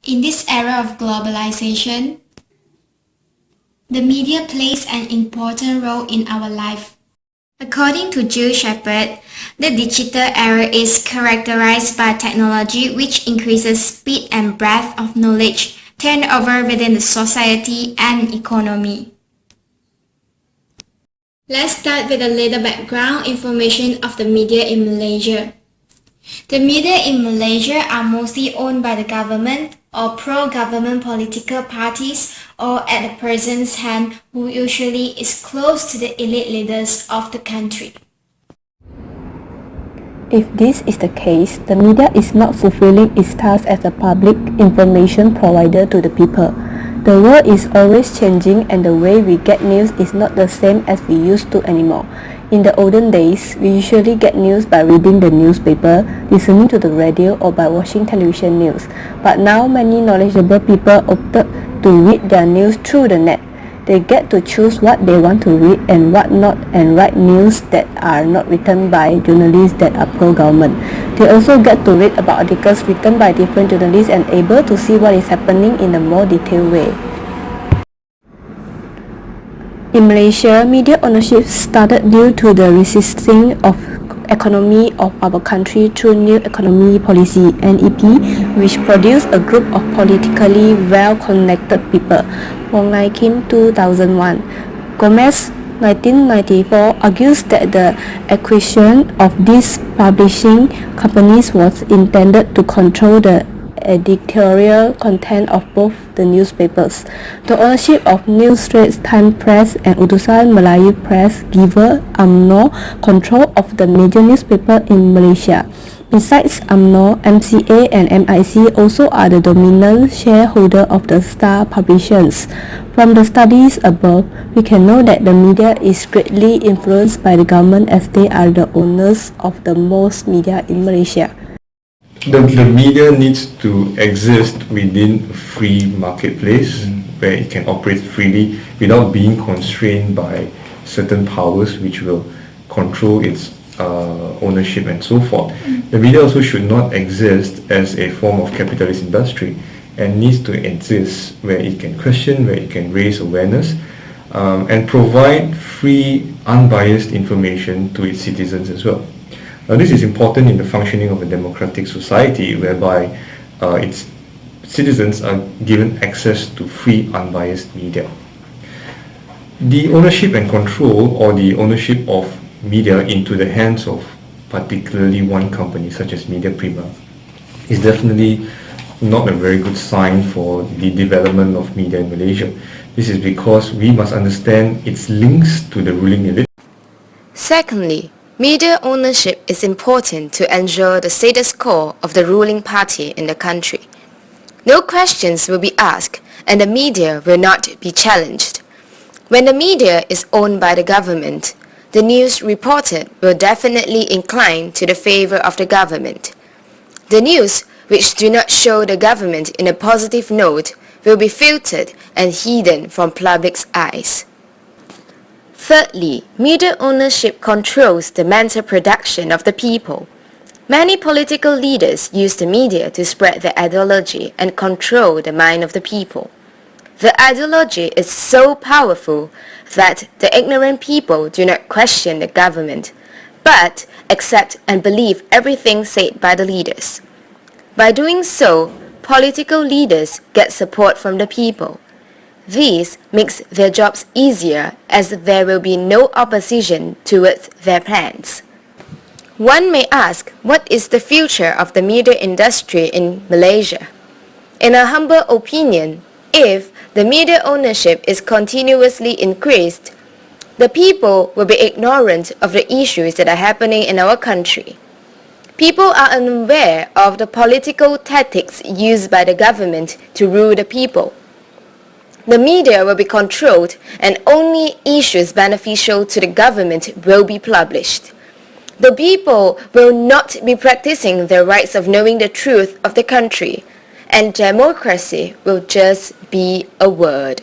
In this era of globalization, the media plays an important role in our life. According to Jules Shepard, the digital era is characterized by technology which increases speed and breadth of knowledge turned over within the society and economy. Let's start with a little background information of the media in Malaysia. The media in Malaysia are mostly owned by the government or pro-government political parties or at the person's hand who usually is close to the elite leaders of the country. If this is the case, the media is not fulfilling its task as a public information provider to the people. The world is always changing and the way we get news is not the same as we used to anymore. In the olden days, we usually get news by reading the newspaper, listening to the radio or by watching television news. But now many knowledgeable people opted to read their news through the net. They get to choose what they want to read and what not and write news that are not written by journalists that are pro-government. They also get to read about articles written by different journalists and able to see what is happening in a more detailed way. In Malaysia, media ownership started due to the resisting of economy of our country through New Economy Policy (NEP), which produced a group of politically well-connected people. Wong 2001. Gomez 1994 argues that the acquisition of these publishing companies was intended to control the editorial content of both the newspapers. The ownership of New Straits Times Press and Utusan Melayu Press gave UMNO control of the major newspaper in Malaysia. Besides UMNO, MCA and MIC also are the dominant shareholder of the Star publications. From the studies above, we can know that the media is greatly influenced by the government as they are the owners of the most media in Malaysia. The media needs to exist within a free marketplace where it can operate freely without being constrained by certain powers which will control its ownership and so forth. The media also should not exist as a form of capitalist industry and needs to exist where it can question, where it can raise awareness and provide free, unbiased information to its citizens as well. Now, this is important in the functioning of a democratic society whereby its citizens are given access to free, unbiased media. The ownership and control or the ownership of media into the hands of particularly one company such as Media Prima is definitely not a very good sign for the development of media in Malaysia. This is because we must understand its links to the ruling elite. Secondly, media ownership is important to ensure the status quo of the ruling party in the country. No questions will be asked and the media will not be challenged. When the media is owned by the government, the news reported will definitely incline to the favor of the government. The news which do not show the government in a positive note will be filtered and hidden from public's eyes. Thirdly, media ownership controls the mental production of the people. Many political leaders use the media to spread their ideology and control the mind of the people. The ideology is so powerful that the ignorant people do not question the government, but accept and believe everything said by the leaders. By doing so, political leaders get support from the people. This makes their jobs easier as there will be no opposition towards their plans. One may ask, what is the future of the media industry in Malaysia? In a humble opinion, if the media ownership is continuously increased, the people will be ignorant of the issues that are happening in our country. People are unaware of the political tactics used by the government to rule the people. The media will be controlled and only issues beneficial to the government will be published. The people will not be practicing their rights of knowing the truth of the country, and democracy will just be a word.